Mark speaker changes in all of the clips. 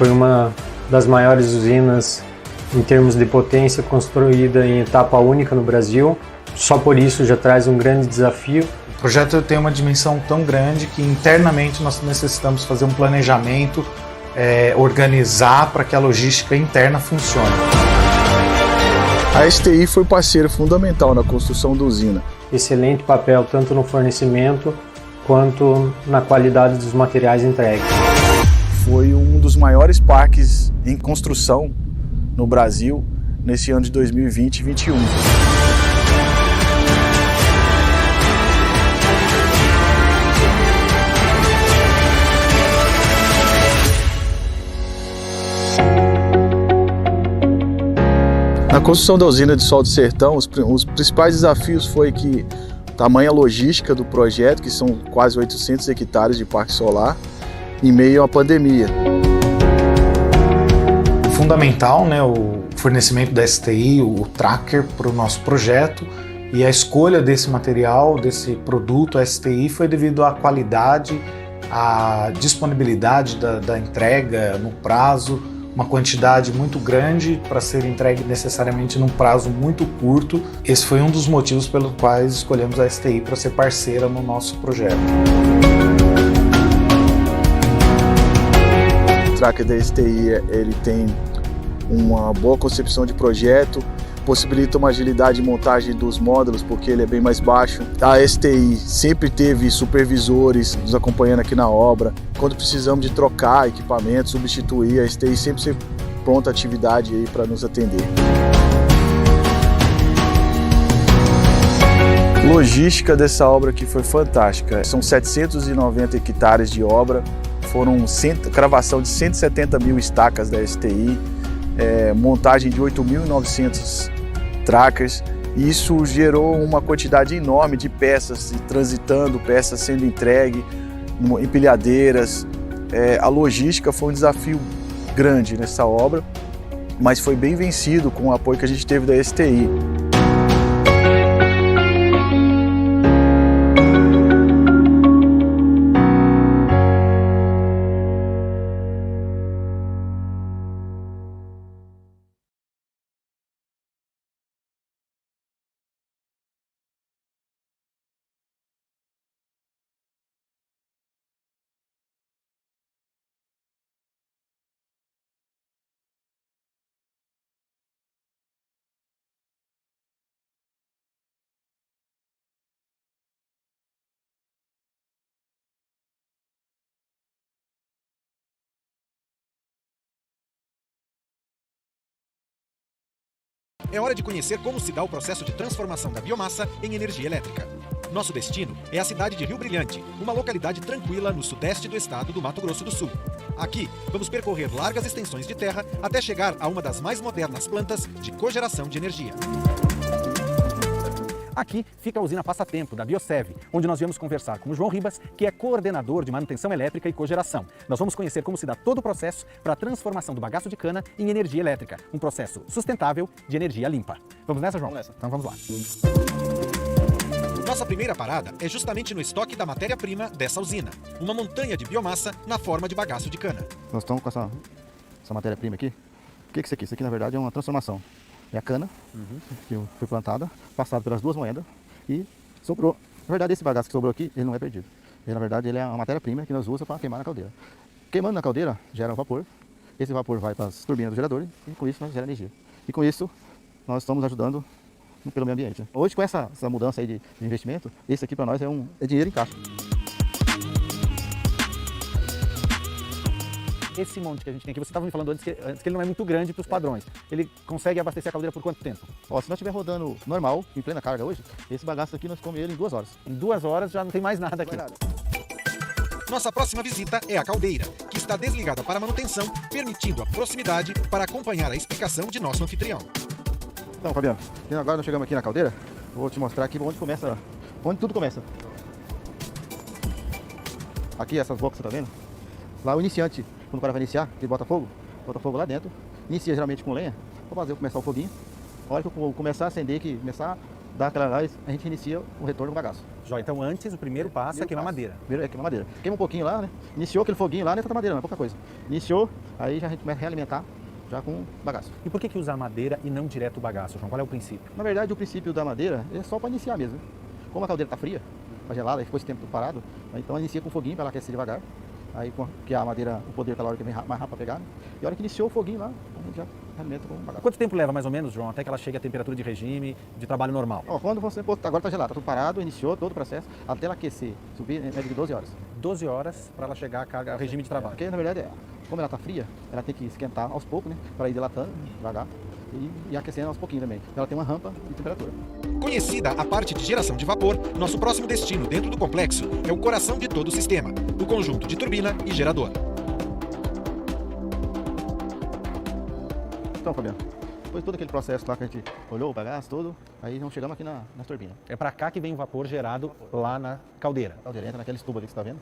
Speaker 1: foi uma das maiores usinas em termos de potência construída em etapa única no Brasil. Só por isso já traz um grande desafio.
Speaker 2: O projeto tem uma dimensão tão grande que internamente nós necessitamos fazer um planejamento, organizar para que a logística interna funcione.
Speaker 3: A STI foi parceira fundamental na construção da usina.
Speaker 1: Excelente papel tanto no fornecimento quanto na qualidade dos materiais entregues.
Speaker 3: Foi um dos maiores parques em construção no Brasil nesse ano de 2020 e 2021. Na construção da usina de Sol do Sertão, os principais desafios foi que tamanha logística do projeto, que são quase 800 hectares de parque solar, em meio à pandemia.
Speaker 2: Fundamental, né, o fornecimento da STI, o tracker para o nosso projeto, e a escolha desse material, desse produto STI, foi devido à qualidade, à disponibilidade da entrega no prazo, uma quantidade muito grande para ser entregue necessariamente num prazo muito curto. Esse foi um dos motivos pelos quais escolhemos a STI para ser parceira no nosso projeto.
Speaker 3: O tracker da STI ele tem uma boa concepção de projeto, possibilita uma agilidade de montagem dos módulos porque ele é bem mais baixo. A STI sempre teve supervisores nos acompanhando aqui na obra. Quando precisamos de trocar equipamento, substituir, a STI sempre pronta a atividade aí para nos atender. Logística dessa obra aqui foi fantástica. São 790 hectares de obra, foram cravação de 170 mil estacas da STI, montagem de 8.900 trackers, e isso gerou uma quantidade enorme de peças transitando, peças sendo entregues, empilhadeiras. A logística foi um desafio grande nessa obra, mas foi bem vencido com o apoio que a gente teve da STI.
Speaker 4: É hora de conhecer como se dá o processo de transformação da biomassa em energia elétrica. Nosso destino é a cidade de Rio Brilhante, uma localidade tranquila no sudeste do estado do Mato Grosso do Sul. Aqui, vamos percorrer largas extensões de terra até chegar a uma das mais modernas plantas de cogeração de energia. Aqui fica a usina Passatempo, da Biosev, onde nós viemos conversar com o João Ribas, que é coordenador de manutenção elétrica e cogeração. Nós vamos conhecer como se dá todo o processo para a transformação do bagaço de cana em energia elétrica, um processo sustentável de energia limpa. Vamos nessa, João? Vamos nessa. Então vamos lá. Nossa primeira parada é justamente no estoque da matéria-prima dessa usina, uma montanha de biomassa na forma de bagaço de cana.
Speaker 5: Nós estamos com essa matéria-prima aqui. O que é isso aqui? Isso aqui, na verdade, é uma transformação. É a cana, que foi plantada, passada pelas duas moedas e sobrou. Na verdade, esse bagaço que sobrou aqui, ele não é perdido. Ele, na verdade, ele é uma matéria-prima que nós usamos para queimar na caldeira. Queimando na caldeira, gera um vapor. Esse vapor vai para as turbinas do gerador e com isso nós gera energia. E com isso, nós estamos ajudando pelo meio ambiente. Hoje, com essa mudança aí de investimento, esse aqui para nós é dinheiro em caixa.
Speaker 4: Esse monte que a gente tem aqui, você estava me falando antes que ele não é muito grande para os padrões. Ele consegue abastecer a caldeira por quanto tempo?
Speaker 5: Ó, se nós estiver rodando normal, em plena carga hoje, esse bagaço aqui nós comemos ele em 2 horas.
Speaker 4: Em 2 horas já não tem mais nada aqui. Nossa próxima visita é a caldeira, que está desligada para manutenção, permitindo a proximidade para acompanhar a explicação de nosso anfitrião.
Speaker 5: Então, Fabiano, agora nós chegamos aqui na caldeira, eu vou te mostrar aqui onde tudo começa. Aqui, essas bocas, você tá vendo? Lá o iniciante, quando o cara vai iniciar, ele bota fogo lá dentro, inicia geralmente com lenha, vou começar o foguinho. A hora que eu começar a acender, que começar dá aquela gás, a gente inicia o retorno do bagaço.
Speaker 6: Joia, então antes, o primeiro passo é queimar madeira.
Speaker 5: Primeiro é queimar madeira. Queima um pouquinho lá, né? Iniciou aquele foguinho lá, não é tanta madeira, não é pouca coisa. Iniciou, aí já a gente começa a realimentar já com bagaço.
Speaker 6: E por que usar madeira e não direto o bagaço, João? Qual é o princípio?
Speaker 5: Na verdade, o princípio da madeira é só para iniciar mesmo. Como a caldeira está fria, está gelada, ficou esse tempo parado, então inicia com o foguinho para ela aquecer devagar. Aí, que a madeira, o poder calórico é mais rápido para pegar, né? E a hora que iniciou o foguinho lá, a gente já alimenta com bagaço.
Speaker 6: Quanto tempo leva mais ou menos, João, até que ela chegue à temperatura de regime, de trabalho normal?
Speaker 5: Ó, quando você, agora está gelado, está tudo parado, iniciou todo o processo, até ela aquecer, subir, é média de 12 horas.
Speaker 6: 12 horas para ela chegar ao regime de trabalho.
Speaker 5: Porque, na verdade, como ela está fria, ela tem que esquentar aos poucos, né? Para ir dilatando devagar e aquecendo aos pouquinhos também. Ela tem uma rampa de temperatura.
Speaker 4: Conhecida a parte de geração de vapor, nosso próximo destino dentro do complexo é o coração de todo o sistema, o conjunto de turbina e gerador.
Speaker 5: Então, Fabiano, depois de todo aquele processo lá que a gente olhou, o bagaço todo, aí nós chegamos aqui nas turbinas.
Speaker 6: É para cá que vem o vapor gerado lá na caldeira.
Speaker 5: A caldeira entra naquele tubo ali que você está vendo.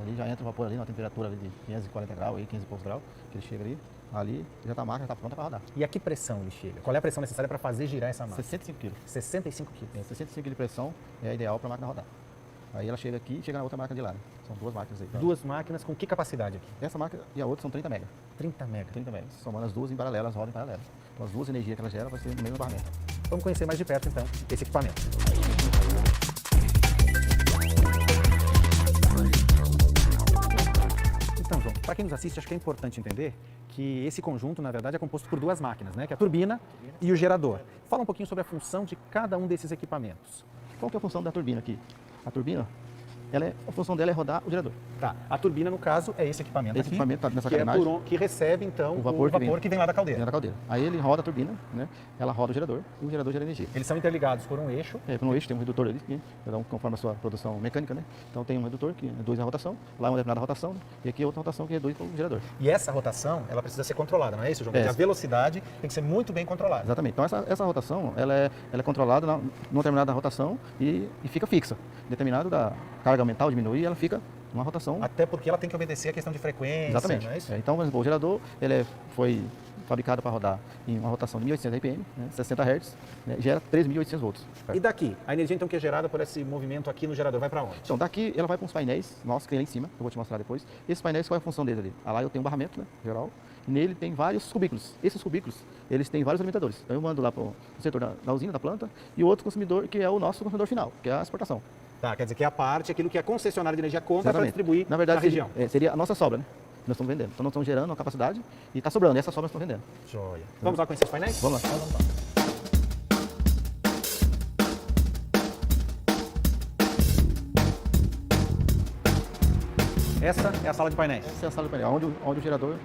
Speaker 5: Ali já entra o vapor ali na temperatura ali de 540 graus, aí, 15 e poucos graus, que ele chega ali. Ali já está a máquina, já está pronta para rodar.
Speaker 6: E a que pressão ele chega? Qual é a pressão necessária para fazer girar essa máquina?
Speaker 5: 65 kg.
Speaker 6: 65 kg.
Speaker 5: 65 kg de pressão é ideal para a máquina rodar. Aí ela chega aqui e chega na outra máquina de lá. Né? São duas máquinas aí.
Speaker 6: Duas máquinas com que capacidade aqui?
Speaker 5: Essa máquina e a outra são 30 mega.
Speaker 6: 30 mega.
Speaker 5: 30 mega. Somando as duas em paralelo, elas rodam em paralelo. Então as duas energias que ela gera vai ser no mesmo barramento.
Speaker 6: Vamos conhecer mais de perto então esse equipamento. Então, João, para quem nos assiste, acho que é importante entender que esse conjunto, na verdade, é composto por duas máquinas, né? Que é a turbina e o gerador. Fala um pouquinho sobre a função de cada um desses equipamentos.
Speaker 5: Qual que é a função da turbina aqui? A turbina, a função dela é rodar o gerador.
Speaker 6: Tá. A turbina, no caso, é esse equipamento
Speaker 5: Esse
Speaker 6: aqui,
Speaker 5: equipamento tá nessa
Speaker 6: que,
Speaker 5: carenagem.
Speaker 6: que recebe, então,
Speaker 5: O vapor
Speaker 6: que vem lá da caldeira.
Speaker 5: Dentro da caldeira. Aí ele roda a turbina, né? Ela roda o gerador e o gerador gera energia.
Speaker 6: Eles são interligados por um eixo.
Speaker 5: Por um eixo tem um redutor ali, cada um conforme a sua produção mecânica, né? Então tem um redutor que reduz a rotação, lá é uma determinada rotação, né? E aqui é outra rotação que reduz o gerador.
Speaker 6: E essa rotação, ela precisa ser controlada, não é isso, João? Porque a velocidade tem que ser muito bem controlada.
Speaker 5: Exatamente. Então essa rotação, ela é controlada numa determinada rotação e fica fixa. Determinado da carga aumentar ou diminuir, ela fica numa rotação.
Speaker 6: Até porque ela tem que obedecer a questão de frequência,
Speaker 5: Exatamente.
Speaker 6: não é isso?
Speaker 5: Então, por exemplo, o gerador, ele foi fabricado para rodar em uma rotação de 1.800 RPM, né, 60 Hz, né, gera 3.800 volts.
Speaker 6: E daqui, a energia então que é gerada por esse movimento aqui no gerador, vai para onde?
Speaker 5: Então, daqui ela vai para uns painéis nossos que tem lá em cima, que eu vou te mostrar depois. Esses painéis, qual é a função deles ali? Lá eu tenho um barramento, né, geral, e nele tem vários cubículos. Esses cubículos, eles têm vários alimentadores. Então eu mando lá para o setor da usina, da planta, e o outro consumidor, que é o nosso consumidor final, que é a exportação.
Speaker 6: Tá, quer dizer que é a parte, aquilo que a concessionária de energia compra para distribuir
Speaker 5: na verdade,
Speaker 6: região.
Speaker 5: Seria a nossa sobra, né? Nós estamos vendendo. Então nós estamos gerando uma capacidade e está sobrando. E essa sobra nós estamos vendendo.
Speaker 6: Joia. Vamos lá conhecer os painéis?
Speaker 5: Vamos lá.
Speaker 6: Vamos lá. Essa é a sala de painéis.
Speaker 5: Essa é a sala de painel, onde o gerador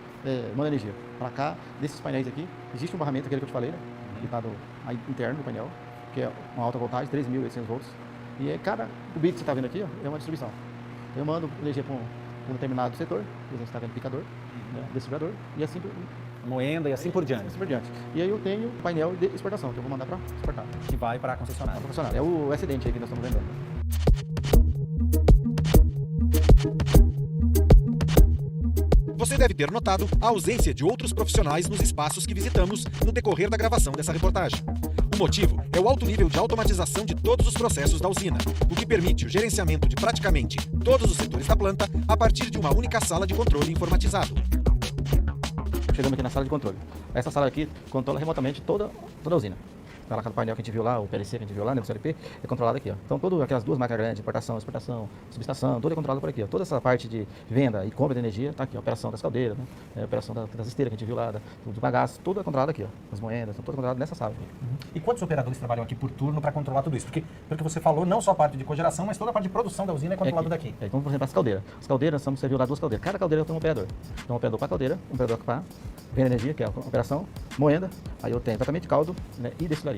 Speaker 5: manda energia. Para cá, desses painéis aqui, existe um barramento, aquele que eu te falei, né? Que está interno do painel, que é uma alta voltagem, 3.800 volts. E cada cubículo que você está vendo aqui, ó, é uma distribuição. Eu mando energia para um determinado setor, por exemplo, você está vendo picador, né, distribuidor, e assim
Speaker 6: moenda e assim por diante.
Speaker 5: Assim por diante. E aí eu tenho o painel de exportação, que eu vou mandar para exportar.
Speaker 6: Que vai para a concessionária.
Speaker 5: É o excedente aí que nós estamos vendendo.
Speaker 4: Você deve ter notado a ausência de outros profissionais nos espaços que visitamos no decorrer da gravação dessa reportagem. O motivo é o alto nível de automatização de todos os processos da usina, o que permite o gerenciamento de praticamente todos os setores da planta a partir de uma única sala de controle informatizado.
Speaker 5: Chegamos aqui na sala de controle. Essa sala aqui controla remotamente toda a usina. Aquela painel que a gente viu lá, o PLC que a gente viu lá, né, o CLP, é controlado aqui, ó. Então, todas aquelas duas máquinas grandes, importação, exportação, subestação, tudo é controlado por aqui, ó. Toda essa parte de venda e compra de energia tá aqui, ó. Operação das caldeiras, né, operação das esteiras que a gente viu lá, do bagaço, tudo é controlado aqui, ó. As moedas, estão tudo controlado nessa sala aqui.
Speaker 6: E quantos operadores trabalham aqui por turno para controlar tudo isso? Porque, pelo que você falou, não só a parte de cogeração, mas toda a parte de produção da usina é controlada daqui.
Speaker 5: Então, por exemplo, as caldeiras. As caldeiras, você viu lá duas caldeiras. Cada caldeira tem um operador. Então, um operador para a caldeira, um operador para venda energia, que é a operação, moenda, aí eu tenho tratamento de caldo, né, e destilaria.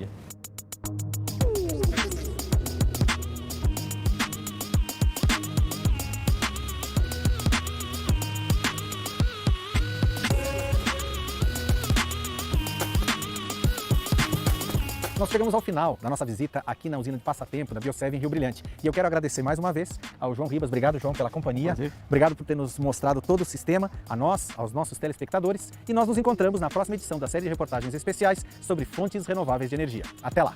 Speaker 6: Nós chegamos ao final da nossa visita aqui na usina de Passatempo, da Biosev em Rio Brilhante. E eu quero agradecer mais uma vez ao João Ribas. Obrigado, João, pela companhia.
Speaker 5: Prazer.
Speaker 6: Obrigado por ter nos mostrado todo o sistema, a nós, aos nossos telespectadores. E nós nos encontramos na próxima edição da série de reportagens especiais sobre fontes renováveis de energia. Até lá!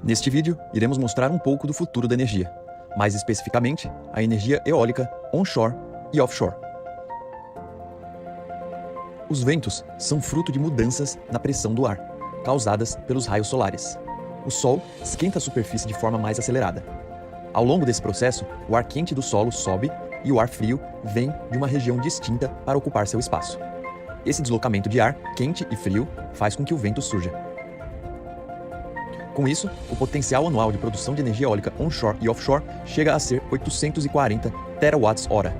Speaker 7: Neste vídeo, iremos mostrar um pouco do futuro da energia, mais especificamente, a energia eólica onshore e offshore. Os ventos são fruto de mudanças na pressão do ar, causadas pelos raios solares. O Sol esquenta a superfície de forma mais acelerada. Ao longo desse processo, o ar quente do solo sobe e o ar frio vem de uma região distinta para ocupar seu espaço. Esse deslocamento de ar quente e frio faz com que o vento surja. Com isso, o potencial anual de produção de energia eólica onshore e offshore chega a ser 840 terawatts-hora.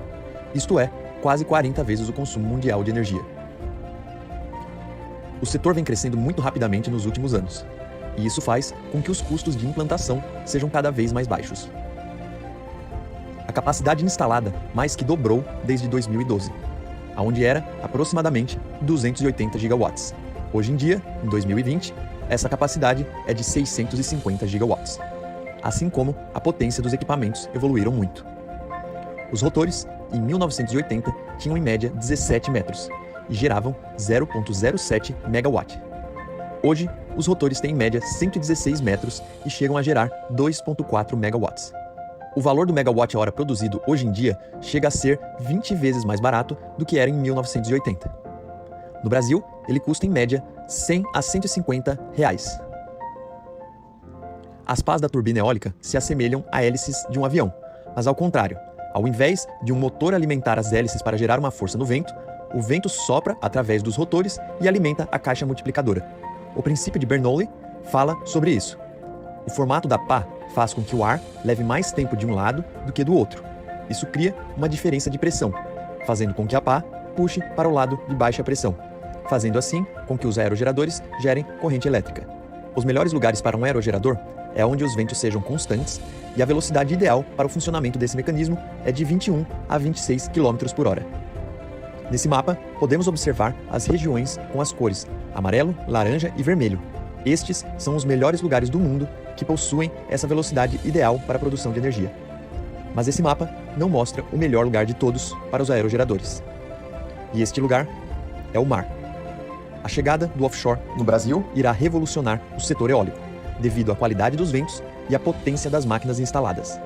Speaker 7: Isto é, quase 40 vezes o consumo mundial de energia. O setor vem crescendo muito rapidamente nos últimos anos, e isso faz com que os custos de implantação sejam cada vez mais baixos. A capacidade instalada mais que dobrou desde 2012, onde era aproximadamente 280 gigawatts. Hoje em dia, em 2020, essa capacidade é de 650 gigawatts. Assim como a potência dos equipamentos evoluíram muito. Os rotores, em 1980, tinham em média 17 metros e geravam 0,07 megawatt. Hoje, os rotores têm em média 116 metros e chegam a gerar 2,4 megawatts. O valor do megawatt-hora produzido hoje em dia chega a ser 20 vezes mais barato do que era em 1980. No Brasil, ele custa em média 100 a 150 reais. As pás da turbina eólica se assemelham a hélices de um avião, mas ao contrário, ao invés de um motor alimentar as hélices para gerar uma força no vento, o vento sopra através dos rotores e alimenta a caixa multiplicadora. O princípio de Bernoulli fala sobre isso. O formato da pá faz com que o ar leve mais tempo de um lado do que do outro. Isso cria uma diferença de pressão, fazendo com que a pá puxe para o lado de baixa pressão, fazendo assim com que os aerogeradores gerem corrente elétrica. Os melhores lugares para um aerogerador é onde os ventos sejam constantes e a velocidade ideal para o funcionamento desse mecanismo é de 21 a 26 km por hora. Nesse mapa, podemos observar as regiões com as cores amarelo, laranja e vermelho. Estes são os melhores lugares do mundo que possuem essa velocidade ideal para a produção de energia. Mas esse mapa não mostra o melhor lugar de todos para os aerogeradores. E este lugar é o mar. A chegada do offshore no Brasil irá revolucionar o setor eólico, devido à qualidade dos ventos e à potência das máquinas instaladas.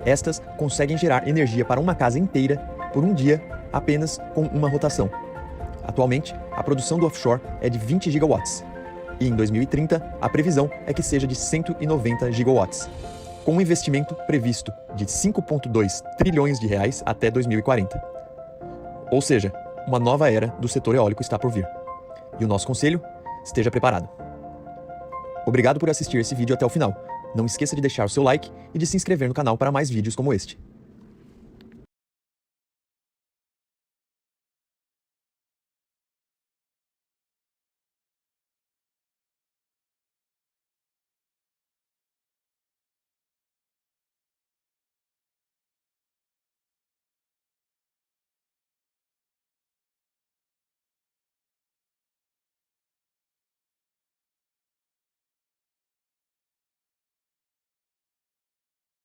Speaker 7: Estas conseguem gerar energia para uma casa inteira por um dia apenas com uma rotação. Atualmente, a produção do offshore é de 20 gigawatts. E em 2030, a previsão é que seja de 190 gigawatts, com um investimento previsto de 5,2 trilhões de reais até 2040. Ou seja, uma nova era do setor eólico está por vir. E o nosso conselho? Esteja preparado. Obrigado por assistir esse vídeo até o final. Não esqueça de deixar o seu like e de se inscrever no canal para mais vídeos como este.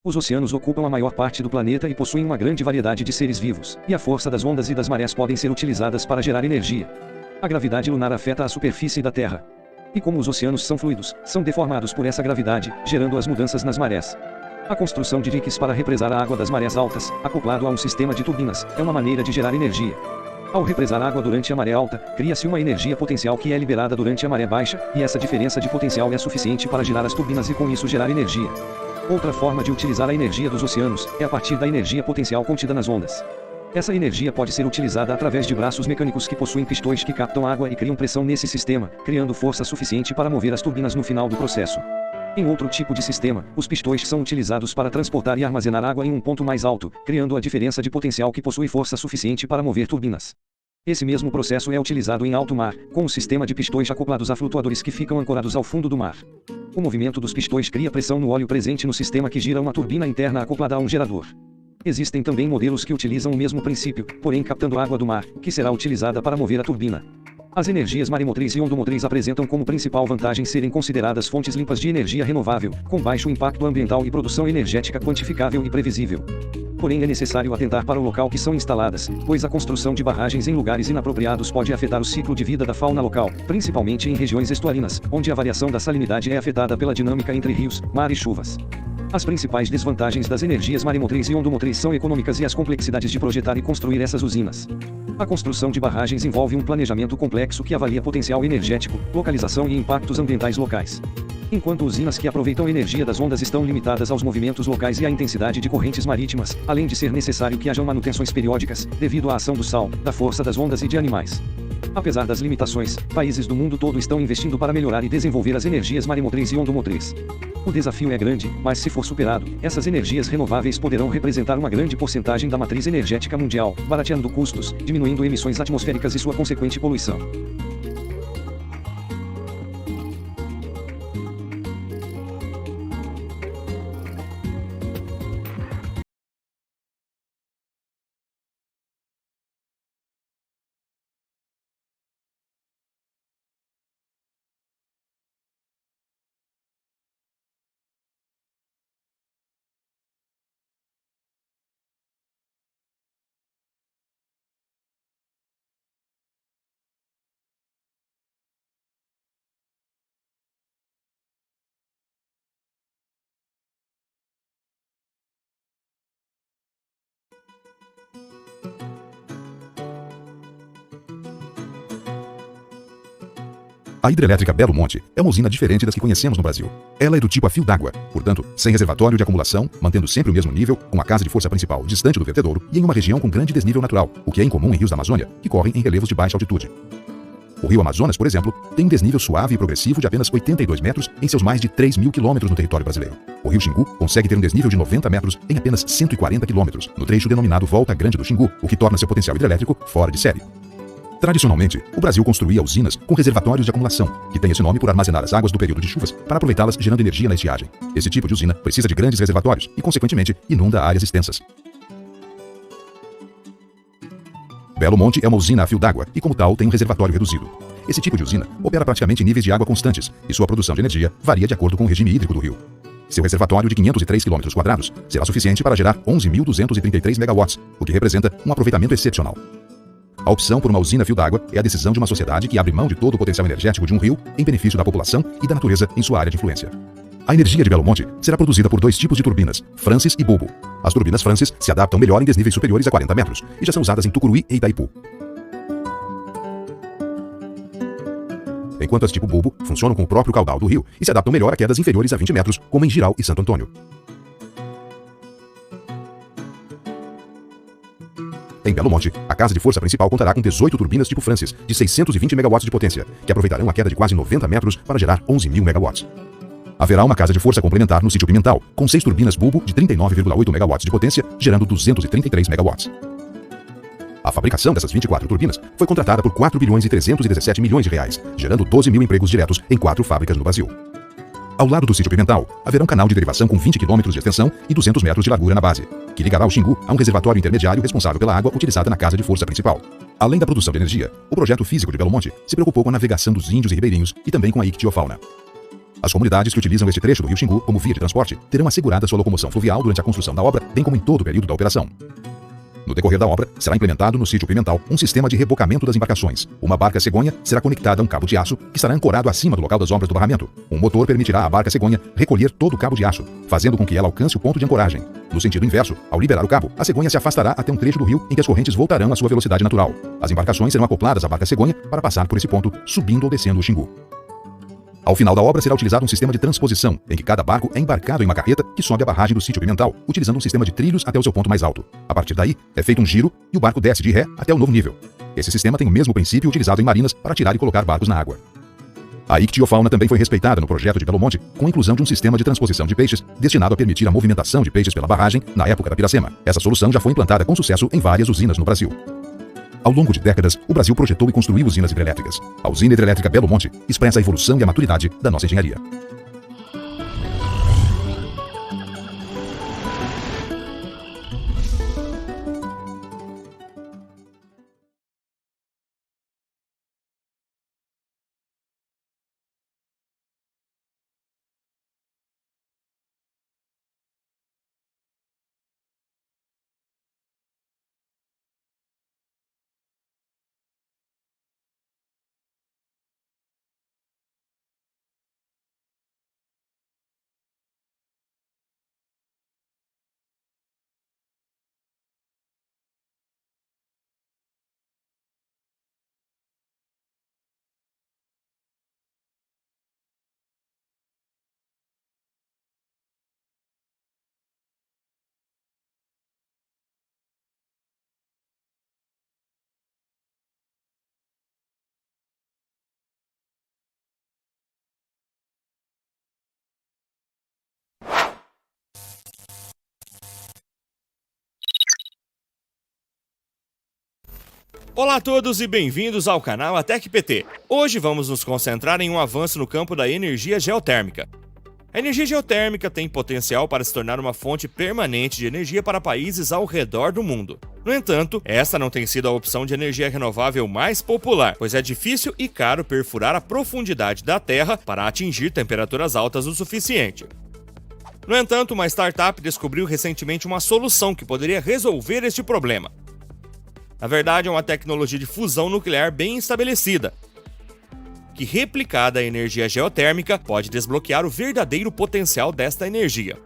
Speaker 8: Os oceanos ocupam a maior parte do planeta e possuem uma grande variedade de seres vivos, e a força das ondas e das marés podem ser utilizadas para gerar energia. A gravidade lunar afeta a superfície da Terra. E como os oceanos são fluidos, são deformados por essa gravidade, gerando as mudanças nas marés. A construção de diques para represar a água das marés altas, acoplado a um sistema de turbinas, é uma maneira de gerar energia. Ao represar água durante a maré alta, cria-se uma energia potencial que é liberada durante a maré baixa, e essa diferença de potencial é suficiente para girar as turbinas e com isso gerar energia. Outra forma de utilizar a energia dos oceanos é a partir da energia potencial contida nas ondas. Essa energia pode ser utilizada através de braços mecânicos que possuem pistões que captam água e criam pressão nesse sistema, criando força suficiente para mover as turbinas no final do processo. Em outro tipo de sistema, os pistões são utilizados para transportar e armazenar água em um ponto mais alto, criando a diferença de potencial que possui força suficiente para mover turbinas. Esse mesmo processo é utilizado em alto mar, com um sistema de pistões acoplados a flutuadores que ficam ancorados ao fundo do mar. O movimento dos pistões cria pressão no óleo presente no sistema que gira uma turbina interna acoplada a um gerador. Existem também modelos que utilizam o mesmo princípio, porém captando água do mar, que será utilizada para mover a turbina. As energias maremotriz e ondomotriz apresentam como principal vantagem serem consideradas fontes limpas de energia renovável, com baixo impacto ambiental e produção energética quantificável e previsível. Porém é necessário atentar para o local que são instaladas, pois a construção de barragens em lugares inapropriados pode afetar o ciclo de vida da fauna local, principalmente em regiões estuarinas, onde a variação da salinidade é afetada pela dinâmica entre rios, mar e chuvas. As principais desvantagens das energias maremotriz e ondomotriz são econômicas e as complexidades de projetar e construir essas usinas. A construção de barragens envolve um planejamento complexo que avalia potencial energético, localização e impactos ambientais locais. Enquanto usinas que aproveitam energia das ondas estão limitadas aos movimentos locais e à intensidade de correntes marítimas, além de ser necessário que hajam manutenções periódicas, devido à ação do sal, da força das ondas e de animais. Apesar das limitações, países do mundo todo estão investindo para melhorar e desenvolver as energias maremotriz e ondomotriz. O desafio é grande, mas se for superado, essas energias renováveis poderão representar uma grande porcentagem da matriz energética mundial, barateando custos, diminuindo emissões atmosféricas e sua consequente poluição.
Speaker 9: A hidrelétrica Belo Monte é uma usina diferente das que conhecemos no Brasil. Ela é do tipo a fio d'água, portanto, sem reservatório de acumulação, mantendo sempre o mesmo nível, com a casa de força principal distante do vertedouro e em uma região com grande desnível natural, o que é incomum em rios da Amazônia, que correm em relevos de baixa altitude. O rio Amazonas, por exemplo, tem um desnível suave e progressivo de apenas 82 metros em seus mais de 3.000 quilômetros no território brasileiro. O rio Xingu consegue ter um desnível de 90 metros em apenas 140 quilômetros, no trecho denominado Volta Grande do Xingu, o que torna seu potencial hidrelétrico fora de série. Tradicionalmente, o Brasil construía usinas com reservatórios de acumulação, que tem esse nome por armazenar as águas do período de chuvas para aproveitá-las gerando energia na estiagem. Esse tipo de usina precisa de grandes reservatórios e, consequentemente, inunda áreas extensas. Belo Monte é uma usina a fio d'água e, como tal, tem um reservatório reduzido. Esse tipo de usina opera praticamente em níveis de água constantes e sua produção de energia varia de acordo com o regime hídrico do rio. Seu reservatório de 503 km² será suficiente para gerar 11.233 megawatts, o que representa um aproveitamento excepcional. A opção por uma usina a fio d'água é a decisão de uma sociedade que abre mão de todo o potencial energético de um rio em benefício da população e da natureza em sua área de influência. A energia de Belo Monte será produzida por dois tipos de turbinas, Francis e Bulbo. As turbinas Francis se adaptam melhor em desníveis superiores a 40 metros e já são usadas em Tucuruí e Itaipu. Enquanto as tipo Bulbo funcionam com o próprio caudal do rio e se adaptam melhor a quedas inferiores a 20 metros, como em Giral e Santo Antônio. Em Belo Monte, a casa de força principal contará com 18 turbinas tipo Francis, de 620 megawatts de potência, que aproveitarão a queda de quase 90 metros para gerar 11.000 megawatts. Haverá uma casa de força complementar no sítio Pimental, com 6 turbinas Bulbo de 39,8 megawatts de potência, gerando 233 megawatts. A fabricação dessas 24 turbinas foi contratada por 4 bilhões e 317 milhões de reais, gerando 12.000 empregos diretos em 4 fábricas no Brasil. Ao lado do sítio Pimental, haverá um canal de derivação com 20 km de extensão e 200 metros de largura na base, que ligará o Xingu a um reservatório intermediário responsável pela água utilizada na casa de força principal. Além da produção de energia, o projeto físico de Belo Monte se preocupou com a navegação dos índios e ribeirinhos e também com a ictiofauna. As comunidades que utilizam este trecho do rio Xingu como via de transporte terão assegurada sua locomoção fluvial durante a construção da obra, bem como em todo o período da operação. No decorrer da obra, será implementado no sítio Pimental um sistema de rebocamento das embarcações. Uma barca cegonha será conectada a um cabo de aço que estará ancorado acima do local das obras do barramento. Um motor permitirá à barca cegonha recolher todo o cabo de aço, fazendo com que ela alcance o ponto de ancoragem. No sentido inverso, ao liberar o cabo, a cegonha se afastará até um trecho do rio em que as correntes voltarão à sua velocidade natural. As embarcações serão acopladas à barca cegonha para passar por esse ponto, subindo ou descendo o Xingu. Ao final da obra será utilizado um sistema de transposição, em que cada barco é embarcado em uma carreta que sobe a barragem do sítio Pimental, utilizando um sistema de trilhos até o seu ponto mais alto. A partir daí, é feito um giro e o barco desce de ré até o novo nível. Esse sistema tem o mesmo princípio utilizado em marinas para tirar e colocar barcos na água. A ictiofauna também foi respeitada no projeto de Belo Monte, com a inclusão de um sistema de transposição de peixes destinado a permitir a movimentação de peixes pela barragem na época da Piracema. Essa solução já foi implantada com sucesso em várias usinas no Brasil. Ao longo de décadas, o Brasil projetou e construiu usinas hidrelétricas. A usina hidrelétrica Belo Monte expressa a evolução e a maturidade da nossa engenharia.
Speaker 10: Olá a todos e bem-vindos ao canal Atec PT. Hoje vamos nos concentrar em um avanço no campo da energia geotérmica. A energia geotérmica tem potencial para se tornar uma fonte permanente de energia para países ao redor do mundo. No entanto, esta não tem sido a opção de energia renovável mais popular, pois é difícil e caro perfurar a profundidade da Terra para atingir temperaturas altas o suficiente. No entanto, uma startup descobriu recentemente uma solução que poderia resolver este problema. Na verdade, é uma tecnologia de fusão nuclear bem estabelecida, que, replicada a energia geotérmica, pode desbloquear o verdadeiro potencial desta energia.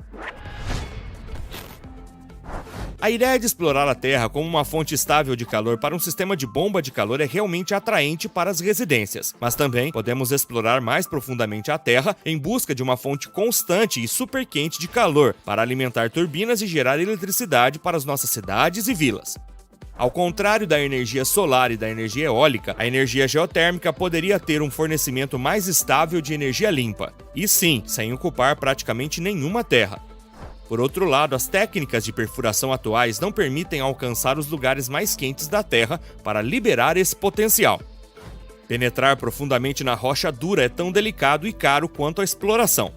Speaker 10: A ideia de explorar a Terra como uma fonte estável de calor para um sistema de bomba de calor é realmente atraente para as residências, mas também podemos explorar mais profundamente a Terra em busca de uma fonte constante e super quente de calor para alimentar turbinas e gerar eletricidade para as nossas cidades e vilas. Ao contrário da energia solar e da energia eólica, a energia geotérmica poderia ter um fornecimento mais estável de energia limpa, e sim, sem ocupar praticamente nenhuma terra. Por outro lado, as técnicas de perfuração atuais não permitem alcançar os lugares mais quentes da Terra para liberar esse potencial. Penetrar profundamente na rocha dura é tão delicado e caro quanto a exploração.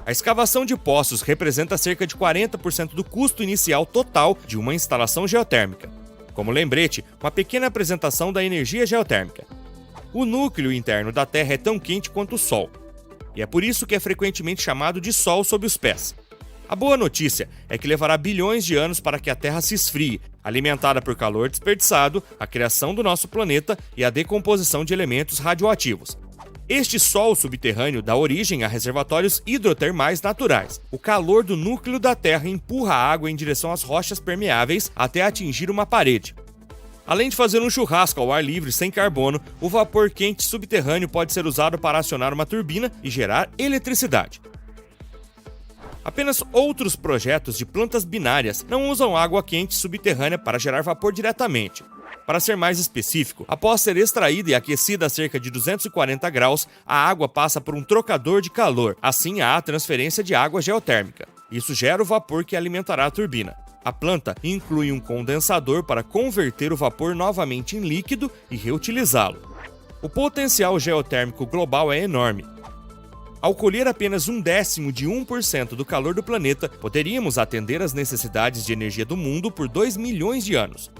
Speaker 10: A escavação de poços representa cerca de 40% do custo inicial total de uma instalação geotérmica. Como lembrete, uma pequena apresentação da energia geotérmica. O núcleo interno da Terra é tão quente quanto o Sol, e é por isso que é frequentemente chamado de Sol sob os pés. A boa notícia é que levará bilhões de anos para que a Terra se esfrie, alimentada por calor desperdiçado, a criação do nosso planeta e a decomposição de elementos radioativos. Este Sol subterrâneo dá origem a reservatórios hidrotermais naturais. O calor do núcleo da Terra empurra a água em direção às rochas permeáveis até atingir uma parede. Além de fazer um churrasco ao ar livre sem carbono, o vapor quente subterrâneo pode ser usado para acionar uma turbina e gerar eletricidade. Apenas outros projetos de plantas binárias não usam água quente subterrânea para gerar vapor diretamente. Para ser mais específico, após ser extraída e aquecida a cerca de 240 graus, a água passa por um trocador de calor, assim há a transferência de água geotérmica. Isso gera o vapor que alimentará a turbina. A planta inclui um condensador para converter o vapor novamente em líquido e reutilizá-lo. O potencial geotérmico global é enorme. Ao colher apenas 1/10 de 1% do calor do planeta, poderíamos atender às necessidades de energia do mundo por 2 milhões de anos.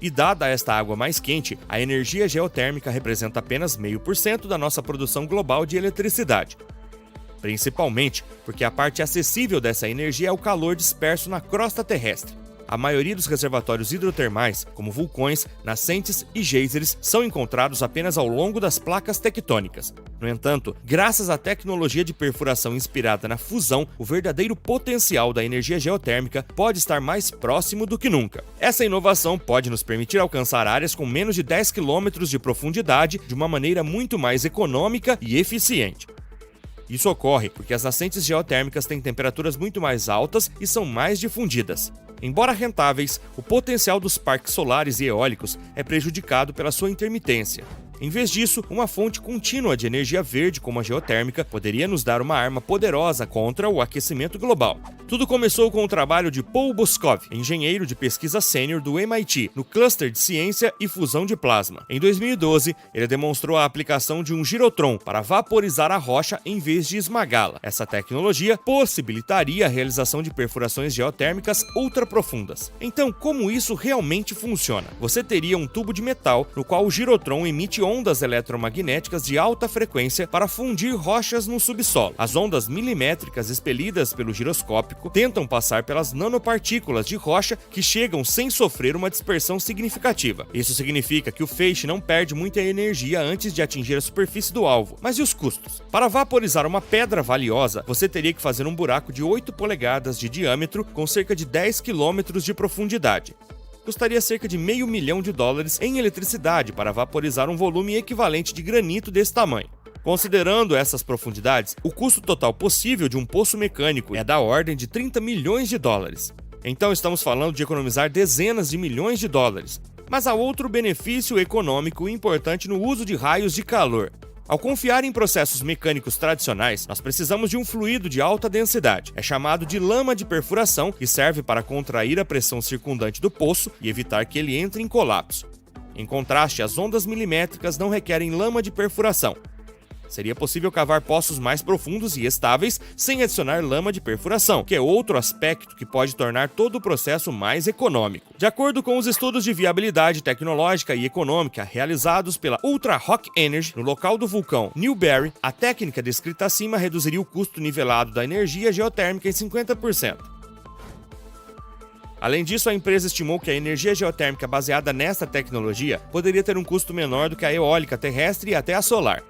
Speaker 10: E dada esta água mais quente, a energia geotérmica representa apenas 0,5% da nossa produção global de eletricidade. Principalmente porque a parte acessível dessa energia é o calor disperso na crosta terrestre. A maioria dos reservatórios hidrotermais, como vulcões, nascentes e geysers, são encontrados apenas ao longo das placas tectônicas. No entanto, graças à tecnologia de perfuração inspirada na fusão, o verdadeiro potencial da energia geotérmica pode estar mais próximo do que nunca. Essa inovação pode nos permitir alcançar áreas com menos de 10 km de profundidade de uma maneira muito mais econômica e eficiente. Isso ocorre porque as nascentes geotérmicas têm temperaturas muito mais altas e são mais difundidas. Embora rentáveis, o potencial dos parques solares e eólicos é prejudicado pela sua intermitência. Em vez disso, uma fonte contínua de energia verde como a geotérmica poderia nos dar uma arma poderosa contra o aquecimento global. Tudo começou com o trabalho de Paul Boscov, engenheiro de pesquisa sênior do MIT, no Cluster de Ciência e Fusão de Plasma. Em 2012, ele demonstrou a aplicação de um girotron para vaporizar a rocha em vez de esmagá-la. Essa tecnologia possibilitaria a realização de perfurações geotérmicas ultraprofundas. Então, como isso realmente funciona? Você teria um tubo de metal no qual o girotron emite ondas eletromagnéticas de alta frequência para fundir rochas no subsolo. As ondas milimétricas expelidas pelo giroscópio tentam passar pelas nanopartículas de rocha que chegam sem sofrer uma dispersão significativa. Isso significa que o feixe não perde muita energia antes de atingir a superfície do alvo. Mas e os custos? Para vaporizar uma pedra valiosa, você teria que fazer um buraco de 8 polegadas de diâmetro com cerca de 10 km de profundidade. Custaria cerca de $500 milhão em eletricidade para vaporizar um volume equivalente de granito desse tamanho. Considerando essas profundidades, o custo total possível de um poço mecânico é da ordem de $30 milhões. Então estamos falando de economizar dezenas de milhões de dólares. Mas há outro benefício econômico importante no uso de raios de calor. Ao confiar em processos mecânicos tradicionais, nós precisamos de um fluido de alta densidade. É chamado de lama de perfuração e serve para contrair a pressão circundante do poço e evitar que ele entre em colapso. Em contraste, as ondas milimétricas não requerem lama de perfuração. Seria possível cavar poços mais profundos e estáveis sem adicionar lama de perfuração, que é outro aspecto que pode tornar todo o processo mais econômico. De acordo com os estudos de viabilidade tecnológica e econômica realizados pela Ultra Rock Energy no local do vulcão Newberry, a técnica descrita acima reduziria o custo nivelado da energia geotérmica em 50%. Além disso, a empresa estimou que a energia geotérmica baseada nesta tecnologia poderia ter um custo menor do que a eólica terrestre e até a solar.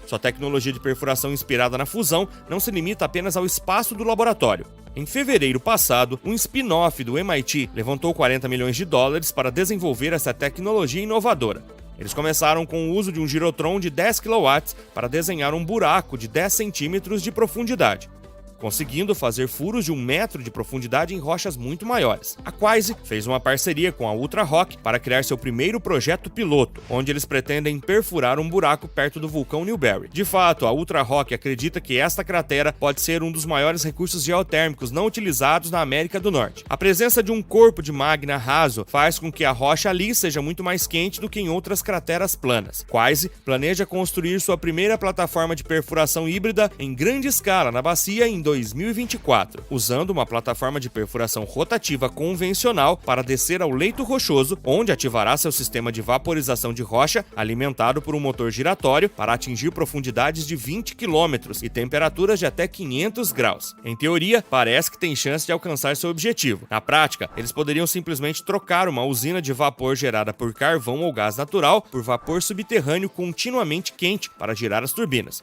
Speaker 10: Sua tecnologia de perfuração inspirada na fusão não se limita apenas ao espaço do laboratório. Em fevereiro passado, um spin-off do MIT levantou 40 milhões de dólares para desenvolver essa tecnologia inovadora. Eles começaram com o uso de um girotron de 10 kW para desenhar um buraco de 10 centímetros de profundidade, conseguindo fazer furos de 1 metro de profundidade em rochas muito maiores. A Quaise fez uma parceria com a Ultra Rock para criar seu primeiro projeto piloto, onde eles pretendem perfurar um buraco perto do vulcão Newberry. De fato, a Ultra Rock acredita que esta cratera pode ser um dos maiores recursos geotérmicos não utilizados na América do Norte. A presença de um corpo de magma raso faz com que a rocha ali seja muito mais quente do que em outras crateras planas. Quaise planeja construir sua primeira plataforma de perfuração híbrida em grande escala na bacia em 2024, usando uma plataforma de perfuração rotativa convencional para descer ao leito rochoso, onde ativará seu sistema de vaporização de rocha alimentado por um motor giratório para atingir profundidades de 20 km e temperaturas de até 500 graus. Em teoria, parece que tem chance de alcançar seu objetivo. Na prática, eles poderiam simplesmente trocar uma usina de vapor gerada por carvão ou gás natural por vapor subterrâneo continuamente quente para girar as turbinas.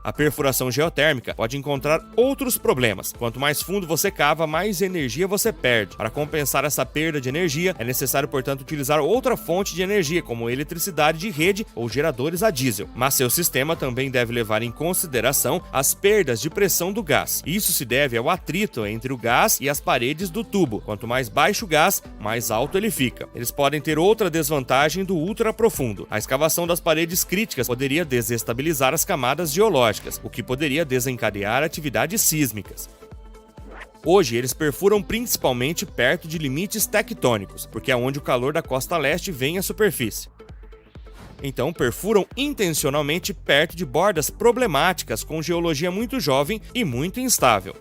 Speaker 10: A perfuração geotérmica pode encontrar outros problemas. Quanto mais fundo você cava, mais energia você perde. Para compensar essa perda de energia, é necessário, portanto, utilizar outra fonte de energia, como eletricidade de rede ou geradores a diesel. Mas seu sistema também deve levar em consideração as perdas de pressão do gás. Isso se deve ao atrito entre o gás e as paredes do tubo. Quanto mais baixo o gás, mais alto ele fica. Eles podem ter outra desvantagem do ultra profundo. A escavação das paredes críticas poderia desestabilizar as camadas geológicas, o que poderia desencadear atividades sísmicas. Hoje, eles perfuram principalmente perto de limites tectônicos, porque é onde o calor da costa leste vem à superfície. Então, perfuram intencionalmente perto de bordas problemáticas com geologia muito jovem e muito instável.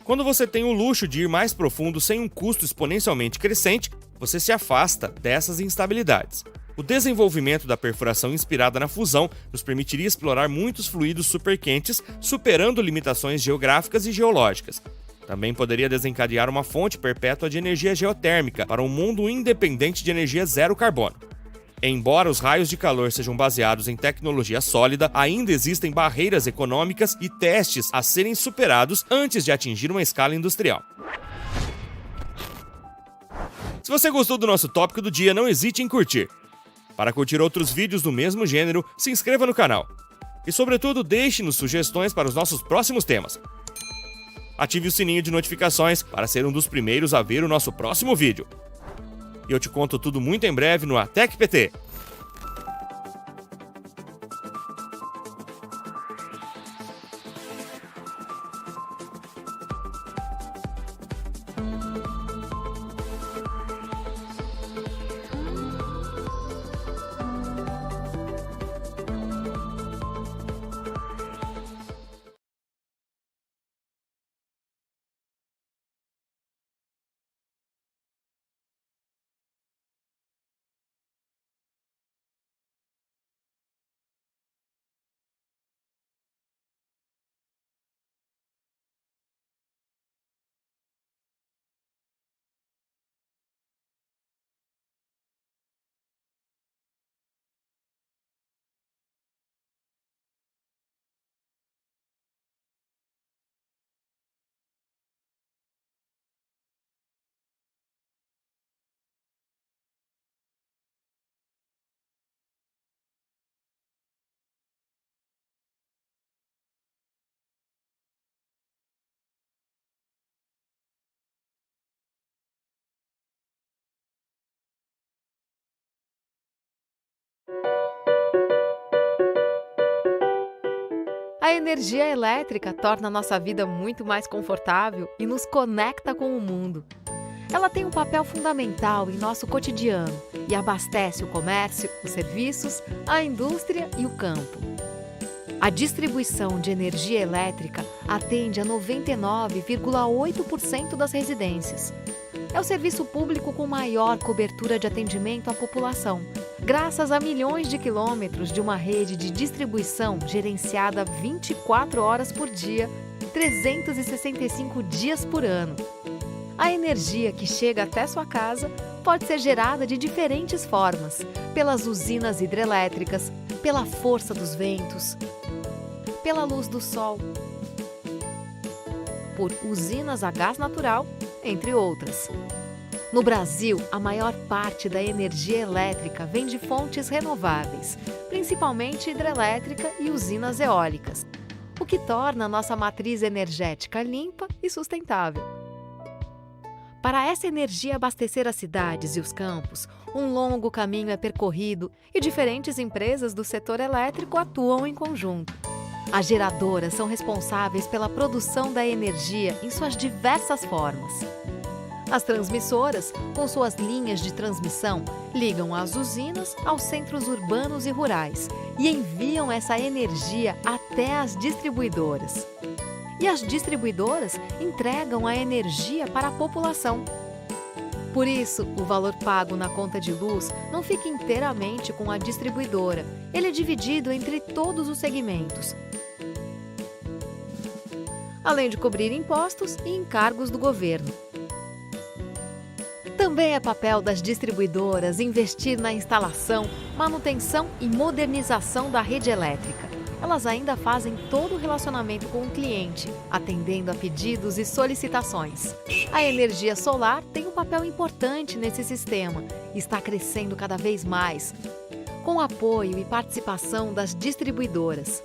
Speaker 10: Quando você tem o luxo de ir mais profundo sem um custo exponencialmente crescente, você se afasta dessas instabilidades. O desenvolvimento da perfuração inspirada na fusão nos permitiria explorar muitos fluidos superquentes, superando limitações geográficas e geológicas. Também poderia desencadear uma fonte perpétua de energia geotérmica para um mundo independente de energia zero carbono. Embora os raios de calor sejam baseados em tecnologia sólida, ainda existem barreiras econômicas e testes a serem superados antes de atingir uma escala industrial. Se você gostou do nosso tópico do dia, não hesite em curtir. Para curtir outros vídeos do mesmo gênero, se inscreva no canal. E, sobretudo, deixe-nos sugestões para os nossos próximos temas. Ative o sininho de notificações para ser um dos primeiros a ver o nosso próximo vídeo. E eu te conto tudo muito em breve no Atec PT.
Speaker 11: A energia elétrica torna nossa vida muito mais confortável e nos conecta com o mundo. Ela tem um papel fundamental em nosso cotidiano e abastece o comércio, os serviços, a indústria e o campo. A distribuição de energia elétrica atende a 99,8% das residências. É o serviço público com maior cobertura de atendimento à população, graças a milhões de quilômetros de uma rede de distribuição gerenciada 24 horas por dia, 365 dias por ano. A energia que chega até sua casa pode ser gerada de diferentes formas, pelas usinas hidrelétricas, pela força dos ventos, pela luz do sol, por usinas a gás natural, entre outras. No Brasil, a maior parte da energia elétrica vem de fontes renováveis, principalmente hidrelétrica e usinas eólicas, o que torna a nossa matriz energética limpa e sustentável. Para essa energia abastecer as cidades e os campos, um longo caminho é percorrido e diferentes empresas do setor elétrico atuam em conjunto. As geradoras são responsáveis pela produção da energia em suas diversas formas. As transmissoras, com suas linhas de transmissão, ligam as usinas aos centros urbanos e rurais e enviam essa energia até as distribuidoras. E as distribuidoras entregam a energia para a população. Por isso, o valor pago na conta de luz não fica inteiramente com a distribuidora. Ele é dividido entre todos os segmentos, além de cobrir impostos e encargos do governo. Também é papel das distribuidoras investir na instalação, manutenção e modernização da rede elétrica. Elas ainda fazem todo o relacionamento com o cliente, atendendo a pedidos e solicitações. A energia solar tem um papel importante nesse sistema e está crescendo cada vez mais, com apoio e participação das distribuidoras.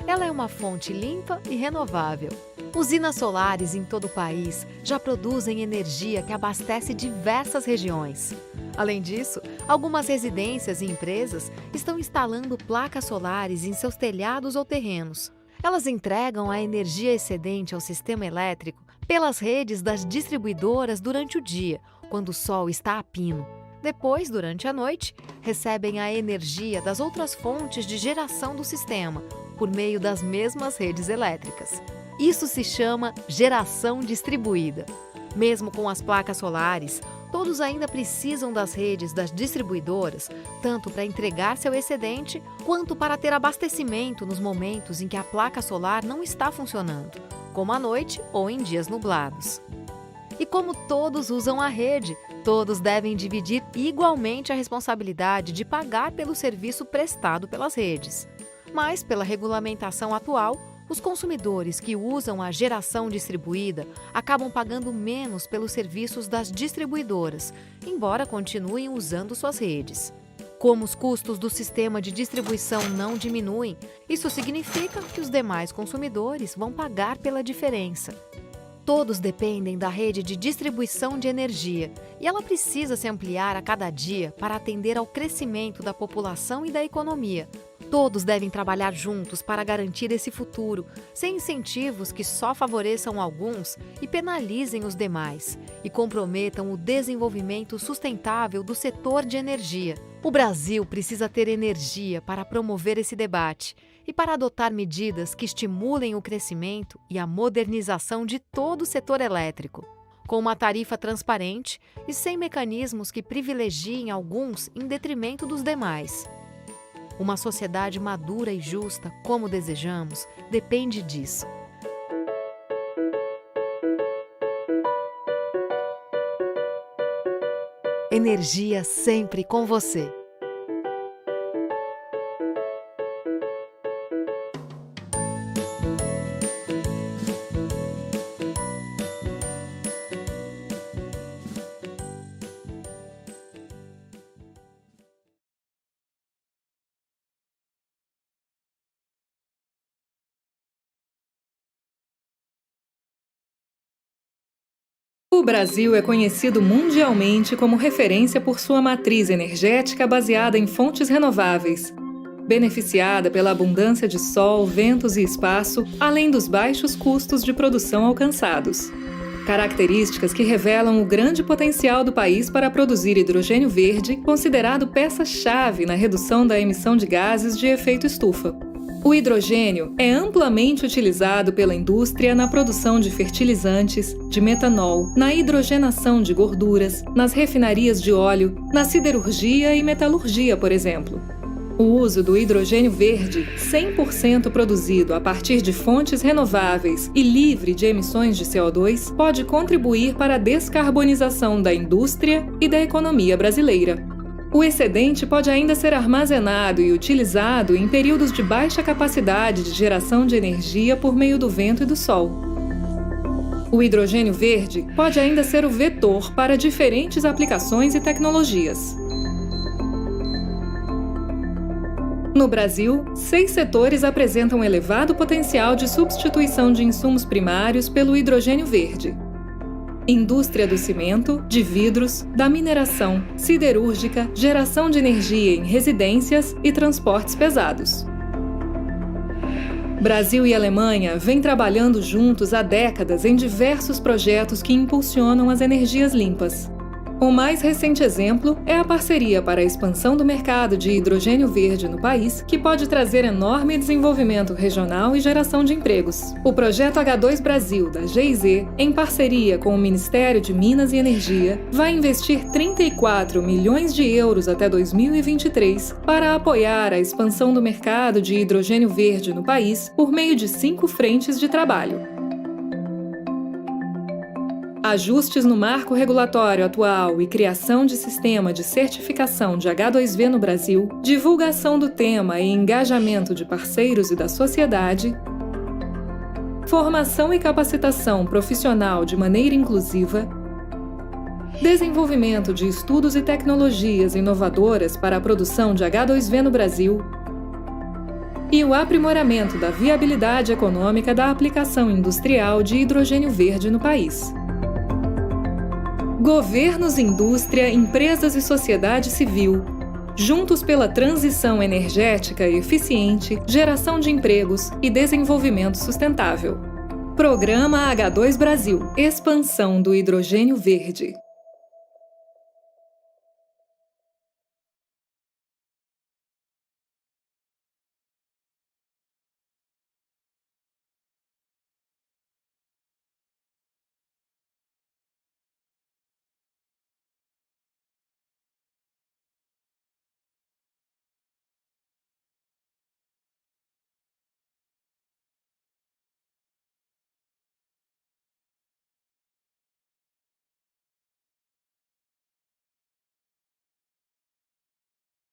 Speaker 11: Ela é uma fonte limpa e renovável. Usinas solares em todo o país já produzem energia que abastece diversas regiões. Além disso, algumas residências e empresas estão instalando placas solares em seus telhados ou terrenos. Elas entregam a energia excedente ao sistema elétrico pelas redes das distribuidoras durante o dia, quando o sol está a pino. Depois, durante a noite, recebem a energia das outras fontes de geração do sistema, por meio das mesmas redes elétricas. Isso se chama geração distribuída. Mesmo com as placas solares, todos ainda precisam das redes das distribuidoras, tanto para entregar seu excedente, quanto para ter abastecimento nos momentos em que a placa solar não está funcionando, como à noite ou em dias nublados. E como todos usam a rede, todos devem dividir igualmente a responsabilidade de pagar pelo serviço prestado pelas redes. Mas, pela regulamentação atual, os consumidores que usam a geração distribuída acabam pagando menos pelos serviços das distribuidoras, embora continuem usando suas redes. Como os custos do sistema de distribuição não diminuem, isso significa que os demais consumidores vão pagar pela diferença. Todos dependem da rede de distribuição de energia e ela precisa se ampliar a cada dia para atender ao crescimento da população e da economia. Todos devem trabalhar juntos para garantir esse futuro, sem incentivos que só favoreçam alguns e penalizem os demais, e comprometam o desenvolvimento sustentável do setor de energia. O Brasil precisa ter energia para promover esse debate e para adotar medidas que estimulem o crescimento e a modernização de todo o setor elétrico, com uma tarifa transparente e sem mecanismos que privilegiem alguns em detrimento dos demais. Uma sociedade madura e justa, como desejamos, depende disso. Energia sempre com você.
Speaker 12: O Brasil é conhecido mundialmente como referência por sua matriz energética baseada em fontes renováveis. beneficiada pela abundância de sol, ventos e espaço, além dos baixos custos de produção alcançados. Características que revelam o grande potencial do país para produzir hidrogênio verde, considerado peça-chave na redução da emissão de gases de efeito estufa. O hidrogênio é amplamente utilizado pela indústria na produção de fertilizantes, de metanol, na hidrogenação de gorduras, nas refinarias de óleo, na siderurgia e metalurgia, por exemplo. O uso do hidrogênio verde, 100% produzido a partir de fontes renováveis e livre de emissões de CO2, pode contribuir para a descarbonização da indústria e da economia brasileira. O excedente pode ainda ser armazenado e utilizado em períodos de baixa capacidade de geração de energia por meio do vento e do sol. O hidrogênio verde pode ainda ser o vetor para diferentes aplicações e tecnologias. No Brasil, 6 setores apresentam elevado potencial de substituição de insumos primários pelo hidrogênio verde: indústria do cimento, de vidros, da mineração, siderúrgica, geração de energia em residências e transportes pesados. Brasil e Alemanha vêm trabalhando juntos há décadas em diversos projetos que impulsionam as energias limpas. O mais recente exemplo é a parceria para a expansão do mercado de hidrogênio verde no país, que pode trazer enorme desenvolvimento regional e geração de empregos. O projeto H2 Brasil, da GIZ, em parceria com o Ministério de Minas e Energia, vai investir 34 milhões de euros até 2023 para apoiar a expansão do mercado de hidrogênio verde no país por meio de 5 frentes de trabalho. Ajustes no marco regulatório atual e criação de sistema de certificação de H2V no Brasil, divulgação do tema e engajamento de parceiros e da sociedade, formação e capacitação profissional de maneira inclusiva, desenvolvimento de estudos e tecnologias inovadoras para a produção de H2V no Brasil e o aprimoramento da viabilidade econômica da aplicação industrial de hidrogênio verde no país. Governos, indústria, empresas e sociedade civil, juntos pela transição energética eficiente, geração de empregos e desenvolvimento sustentável. Programa H2 Brasil, expansão do hidrogênio verde.